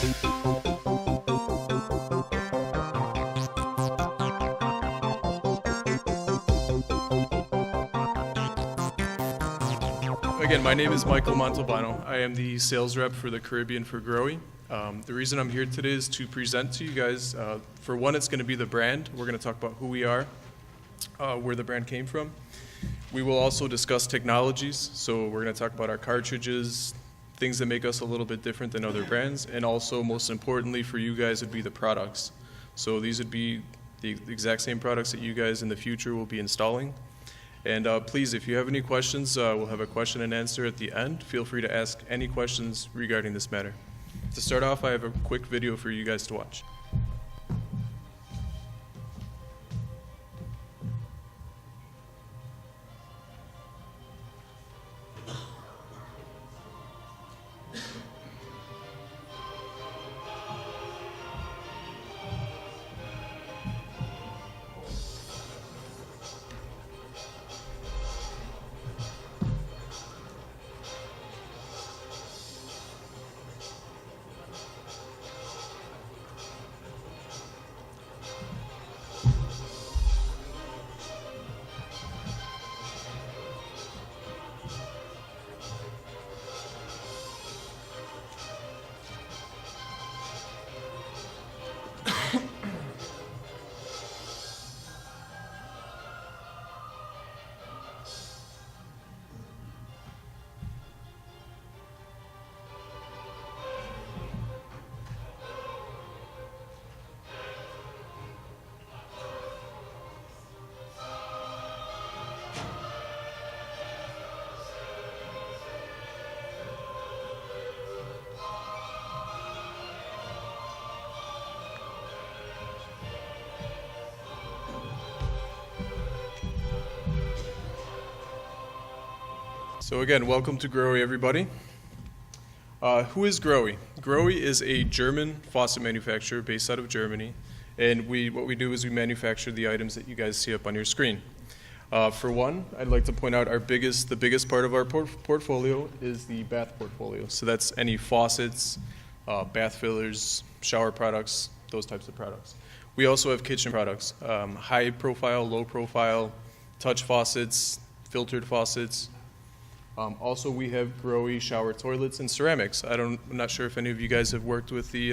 Again, my name is Michael Montalbano. I am the sales rep for the Caribbean for Grohe. The reason I'm here today is to present to you guys, for one, it's going to be the brand. We're going to talk about who we are, where the brand came from. We will also discuss technologies, so we're going to talk about our cartridges, things that make us a little bit different than other brands, and also, most importantly for you guys, would be the products. So these would be the exact same products that you guys in the future will be installing. And please, if you have any questions, we'll have a question and answer at the end. Feel free to ask any questions regarding this matter. To start off, I have a quick video for you guys to watch. So again, welcome to Grohe, everybody. Who is Grohe? Grohe is a German faucet manufacturer based out of Germany, and what we do is we manufacture the items that you guys see up on your screen. For one, I'd like to point out the biggest part of our portfolio is the bath portfolio. So that's any faucets, bath fillers, shower products, those types of products. We also have kitchen products, high profile, low profile, touch faucets, filtered faucets. Also, we have Grohe shower toilets and ceramics. I'm not sure if any of you guys have worked with the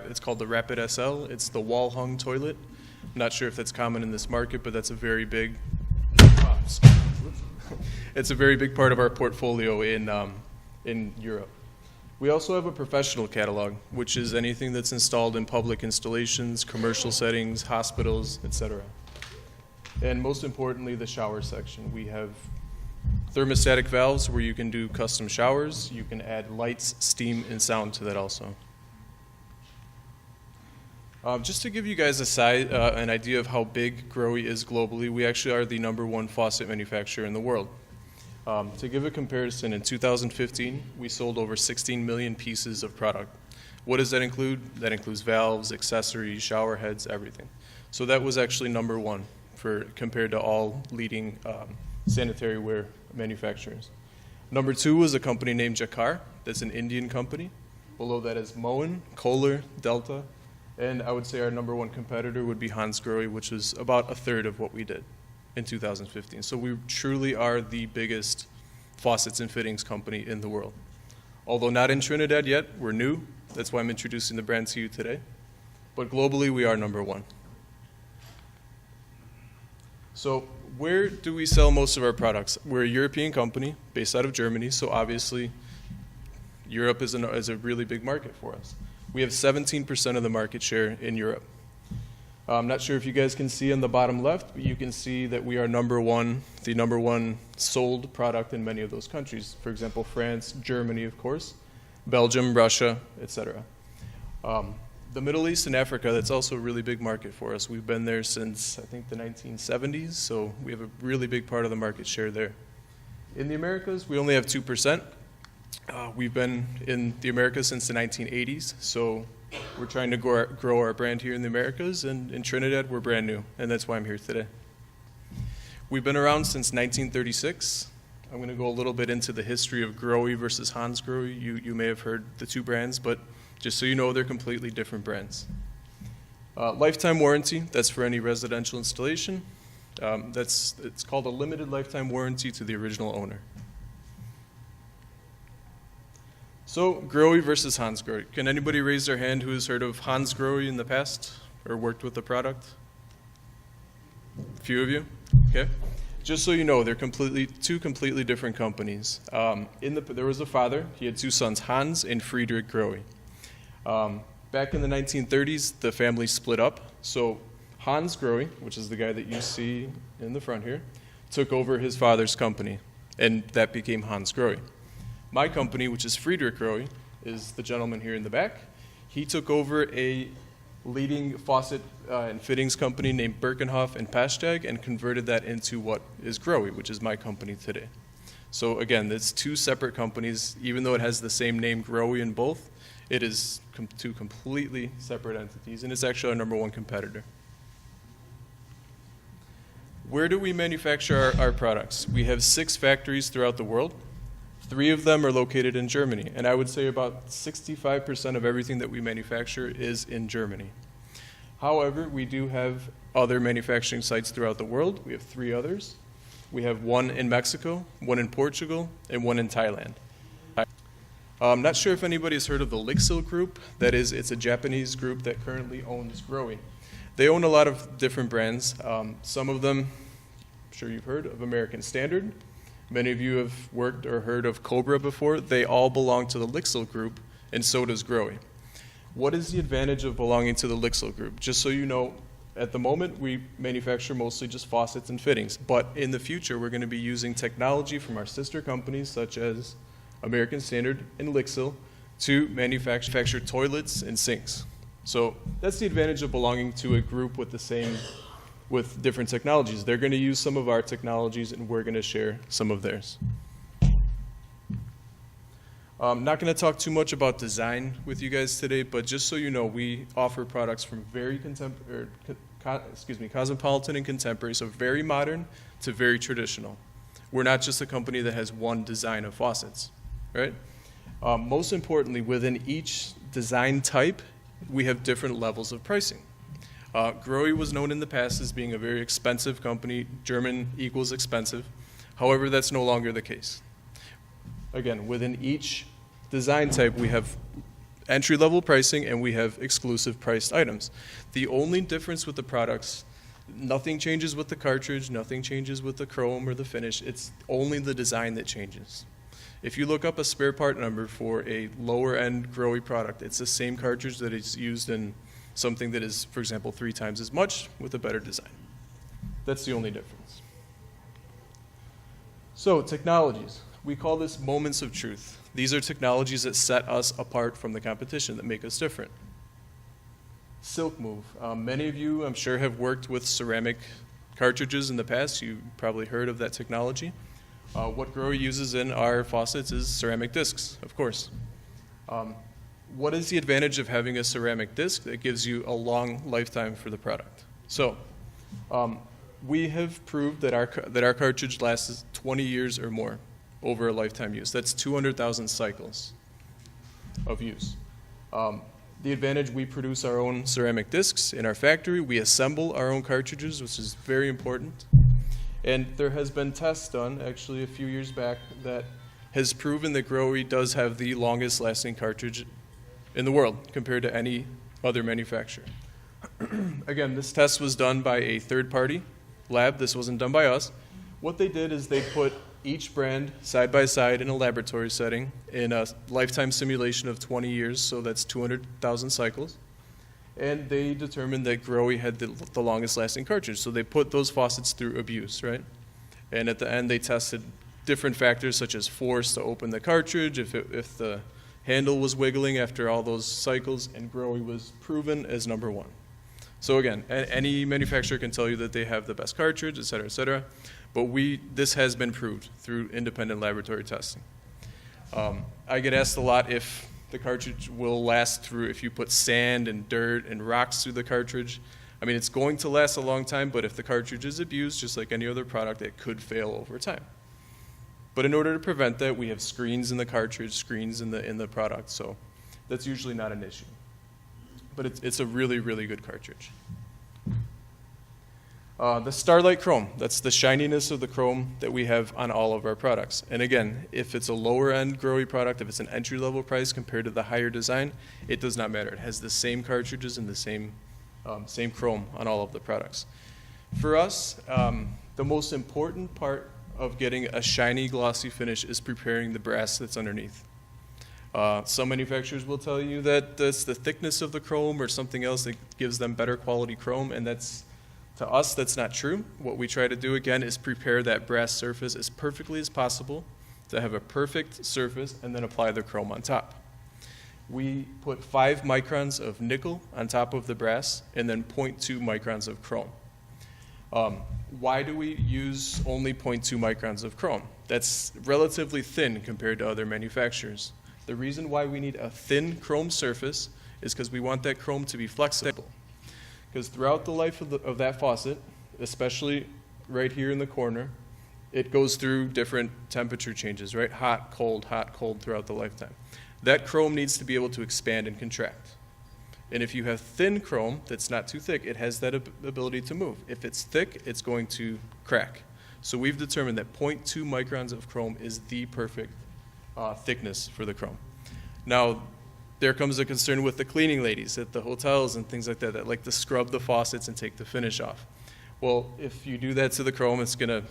it's called the Rapid SL. It's the wall-hung toilet. I'm not sure if that's common in this market, but that's a very big. It's a very big part of our portfolio in Europe. We also have a professional catalog, which is anything that's installed in public installations, commercial settings, hospitals, etc. And most importantly, the shower section. We have thermostatic valves where you can do custom showers. You can add lights, steam, and sound to that also. Just to give you guys an idea of how big Grohe is globally, we actually are the #1 faucet manufacturer in the world. To give a comparison, in 2015, we sold over 16 million pieces of product. What does that include? That includes valves, accessories, shower heads, everything. So that was actually #1 compared to all leading sanitary ware manufacturers. #2 was a company named Jacquard. That's an Indian company. Below that is Moen, Kohler, Delta, and I would say our #1 competitor would be Hansgrohe, which is about a third of what we did in 2015. So we truly are the biggest faucets and fittings company in the world. Although not in Trinidad yet, we're new. That's why I'm introducing the brand to you today. But globally, we are #1. So where do we sell most of our products? We're a European company based out of Germany, so obviously Europe is a really big market for us. We have 17% of the market share in Europe. I'm not sure if you guys can see on the bottom left, but you can see that we are the #1 sold product in many of those countries. For example, France, Germany, of course, Belgium, Russia, etc. The Middle East and Africa, that's also a really big market for us. We've been there since, I think, the 1970s, so we have a really big part of the market share there. In the Americas, we only have 2%. We've been in the Americas since the 1980s, so we're trying to grow our brand here in the Americas, and in Trinidad, we're brand new, and that's why I'm here today. We've been around since 1936. I'm going to go a little bit into the history of Grohe versus Hansgrohe. You may have heard the two brands, but Just so you know, they're completely different brands. Lifetime warranty, that's for any residential installation. It's called a limited lifetime warranty to the original owner. So, Grohe versus Hansgrohe. Can anybody raise their hand who has heard of Hansgrohe in the past or worked with the product? A few of you? Okay. Just so you know, they're two completely different companies. There was a father. He had two sons, Hans and Friedrich Grohe. Back in the 1930s, the family split up. So Hans Grohe, which is the guy that you see in the front here, took over his father's company, and that became Hans Grohe. My company, which is Friedrich Grohe, is the gentleman here in the back. He took over a leading faucet and fittings company named Birkenhoff and Pastag and converted that into what is Grohe, which is my company today. So again, it's two separate companies. Even though it has the same name, Grohe, in both, it is two completely separate entities, and it's actually our number one competitor. Where do we manufacture our products? We have 6 factories throughout the world. 3 of them are located in Germany, and I would say about 65% of everything that we manufacture is in Germany. However, we do have other manufacturing sites throughout the world. We have 3 others. We have 1 in Mexico, 1 in Portugal, and 1 in Thailand. I'm not sure if anybody has heard of the Lixil Group. It's a Japanese group that currently owns Grohe. They own a lot of different brands. Some of them, I'm sure you've heard of American Standard. Many of you have worked or heard of Cobra before. They all belong to the Lixil Group, and so does Grohe. What is the advantage of belonging to the Lixil Group? Just so you know, at the moment, we manufacture mostly just faucets and fittings, but in the future, we're going to be using technology from our sister companies, such as American Standard and Lixil, to manufacture toilets and sinks. So that's the advantage of belonging to a group with different technologies. They're going to use some of our technologies, and we're going to share some of theirs. I'm not going to talk too much about design with you guys today, but just so you know, we offer products from very cosmopolitan and contemporary, so very modern to very traditional. We're not just a company that has one design of faucets, right? Most importantly, within each design type, we have different levels of pricing. Grohe was known in the past as being a very expensive company. German equals expensive. However, that's no longer the case. Again, within each design type, we have entry-level pricing and we have exclusive priced items. The only difference with the products, nothing changes with the cartridge, nothing changes with the chrome or the finish. It's only the design that changes. If you look up a spare part number for a lower-end Grohe product, it's the same cartridge that is used in something that is, for example, 3 times as much with a better design. That's the only difference. So, technologies. We call this moments of truth. These are technologies that set us apart from the competition, that make us different. Silk Move. Many of you, I'm sure, have worked with ceramic cartridges in the past. You've probably heard of that technology. What Grohe uses in our faucets is ceramic discs, of course. What is the advantage of having a ceramic disc? That gives you a long lifetime for the product. So, we have proved that our cartridge lasts 20 years or more over a lifetime use. That's 200,000 cycles of use. The advantage, we produce our own ceramic discs in our factory. We assemble our own cartridges, which is very important. And there has been tests done, actually a few years back, that has proven that Grohe does have the longest lasting cartridge in the world compared to any other manufacturer. Again, this test was done by a third-party lab. This wasn't done by us. What they did is they put each brand side by side in a laboratory setting in a lifetime simulation of 20 years, so that's 200,000 cycles. And they determined that Grohe had the longest lasting cartridge. So they put those faucets through abuse, right? And at the end, they tested different factors such as force to open the cartridge, if the handle was wiggling after all those cycles, and Grohe was proven as number 1. So again, any manufacturer can tell you that they have the best cartridge, et cetera, but this has been proved through independent laboratory testing. I get asked a lot if the cartridge will last through if you put sand and dirt and rocks through the cartridge. I mean, it's going to last a long time, but if the cartridge is abused, just like any other product, it could fail over time. But in order to prevent that, we have screens in the cartridge, screens in the product. So that's usually not an issue. But it's a really, really good cartridge. The Starlight Chrome, that's the shininess of the chrome that we have on all of our products. And again, if it's a lower end Grohe product, if it's an entry level price compared to the higher design, it does not matter. It has the same cartridges and the same chrome on all of the products. For us, the most important part of getting a shiny, glossy finish is preparing the brass that's underneath. Some manufacturers will tell you that it's the thickness of the chrome or something else that gives them better quality chrome, and to us, that's not true. What we try to do, again, is prepare that brass surface as perfectly as possible to have a perfect surface and then apply the chrome on top. We put 5 microns of nickel on top of the brass and then 0.2 microns of chrome. Why do we use only 0.2 microns of chrome? That's relatively thin compared to other manufacturers. The reason why we need a thin chrome surface is because we want that chrome to be flexible. Because throughout the life of that faucet, especially right here in the corner, it goes through different temperature changes, right? Hot, cold throughout the lifetime. That chrome needs to be able to expand and contract. And if you have thin chrome that's not too thick, it has that ability to move. If it's thick, it's going to crack. So we've determined that 0.2 microns of chrome is the perfect thickness for the chrome. Now, there comes a concern with the cleaning ladies at the hotels and things like that that like to scrub the faucets and take the finish off. Well, if you do that to the chrome, it's going to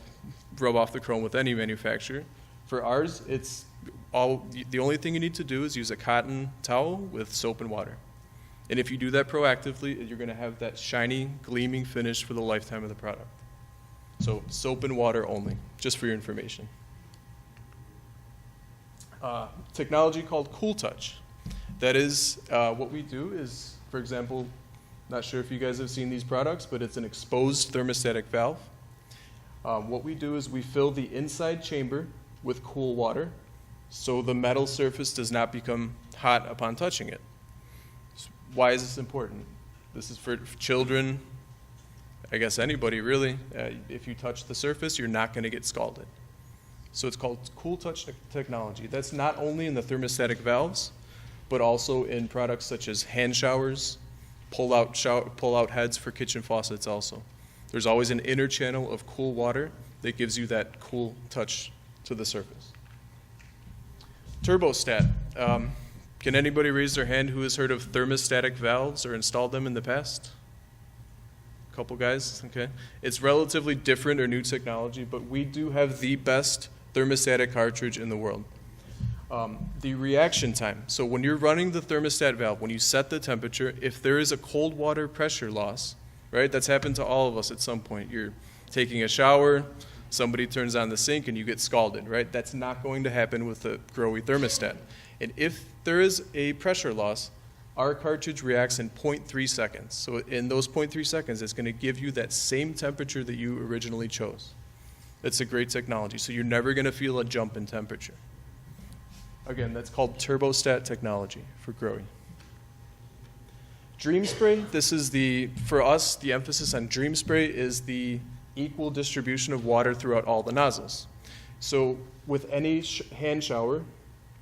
rub off the chrome with any manufacturer. For ours, the only thing you need to do is use a cotton towel with soap and water. And if you do that proactively, you're going to have that shiny, gleaming finish for the lifetime of the product. So soap and water only, just for your information. Technology called Cool Touch. That is, what we do is, for example, not sure if you guys have seen these products, but it's an exposed thermostatic valve. What we do is we fill the inside chamber with cool water so the metal surface does not become hot upon touching it. Why is this important? This is for children, I guess anybody really. If you touch the surface, you're not going to get scalded. So it's called Cool Touch technology. That's not only in the thermostatic valves, but also in products such as hand showers, pull-out heads for kitchen faucets also. There's always an inner channel of cool water that gives you that cool touch to the surface. Turbostat. Can anybody raise their hand who has heard of thermostatic valves or installed them in the past? A couple guys, okay. It's relatively different or new technology, but we do have the best thermostatic cartridge in the world. The reaction time. So when you're running the thermostat valve, when you set the temperature, if there is a cold water pressure loss, right, that's happened to all of us at some point. You're taking a shower, somebody turns on the sink and you get scalded, right? That's not going to happen with the Grohe thermostat. And if there is a pressure loss, our cartridge reacts in 0.3 seconds. So in those 0.3 seconds, it's going to give you that same temperature that you originally chose. That's a great technology. So you're never going to feel a jump in temperature. Again, that's called turbostat technology for Grohe. Dream Spray, this is for us, the emphasis on Dream Spray is the equal distribution of water throughout all the nozzles. So with any hand shower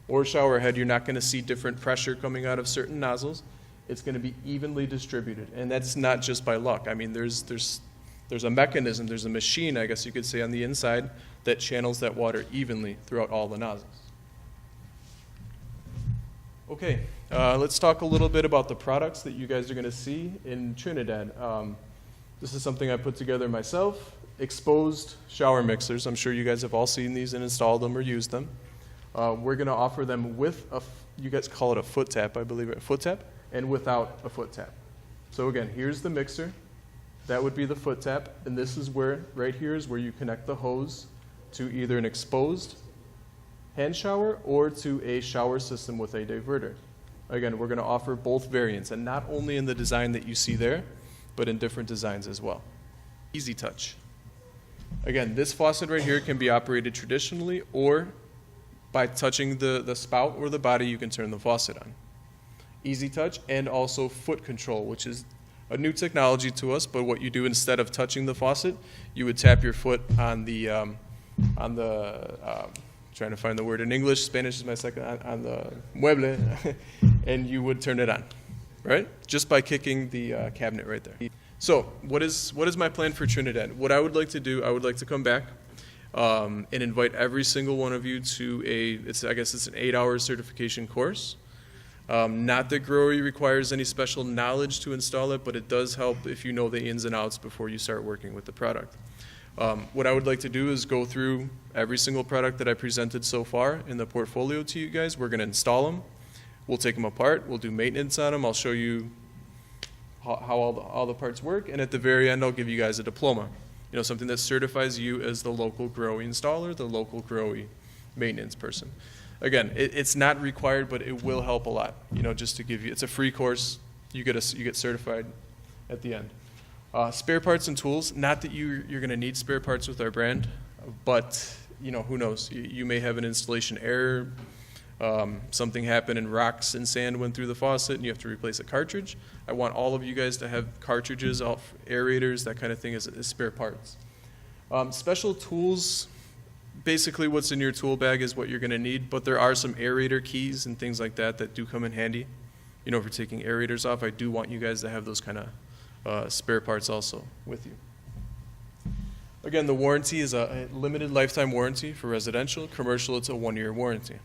or shower head, you're not going to see different pressure coming out of certain nozzles. It's going to be evenly distributed, and that's not just by luck. I mean, there's a mechanism, there's a machine, I guess you could say, on the inside that channels that water evenly throughout all the nozzles. Okay, let's talk a little bit about the products that you guys are going to see in Trinidad. This is something I put together myself. Exposed shower mixers. I'm sure you guys have all seen these and installed them or used them. We're going to offer them with you guys call it a foot tap, I believe, a foot tap, and without a foot tap. So again, here's the mixer. That would be the foot tap, and this is right here is where you connect the hose to either an exposed hand shower or to a shower system with a diverter. Again, we're going to offer both variants, and not only in the design that you see there, but in different designs as well. Easy Touch. Again, this faucet right here can be operated traditionally, or by touching the spout or the body, you can turn the faucet on. Easy Touch, and also foot control, which is a new technology to us, but what you do instead of touching the faucet, you would tap your foot on the trying to find the word in English, Spanish is my second, on the mueble, and you would turn it on, right? Just by kicking the cabinet right there. So what is my plan for Trinidad? What I would like to do, I would like to come back and invite every single one of you to I guess it's an 8-hour certification course. Not that Grohe requires any special knowledge to install it, but it does help if you know the ins and outs before you start working with the product. What I would like to do is go through every single product that I presented so far in the portfolio to you guys. We're going to install them. We'll take them apart. We'll do maintenance on them. I'll show you how all the parts work, and at the very end I'll give you guys a diploma, something that certifies you as the local Grohe installer, the local Grohe maintenance person. Again, it's not required, but it will help a lot, just to give you, it's a free course. You get certified at the end. Spare parts and tools, not that you're going to need spare parts with our brand, but who knows, you may have an installation error. Something happened and rocks and sand went through the faucet and you have to replace a cartridge. I want all of you guys to have cartridges, aerators, that kind of thing as spare parts. Special tools, basically what's in your tool bag is what you're going to need, but there are some aerator keys and things like that do come in handy. If you're taking aerators off, I do want you guys to have those kind of spare parts also with you. Again, the warranty is a limited lifetime warranty for residential. Commercial, it's a 1-year warranty.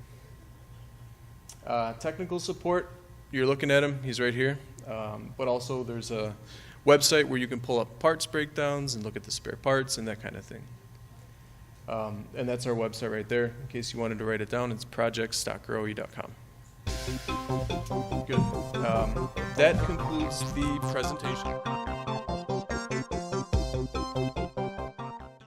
Technical support, you're looking at him, he's right here. But also there's a website where you can pull up parts breakdowns and look at the spare parts and that kind of thing. And that's our website right there. In case you wanted to write it down, it's projects.grohe.com. Good. That concludes the presentation.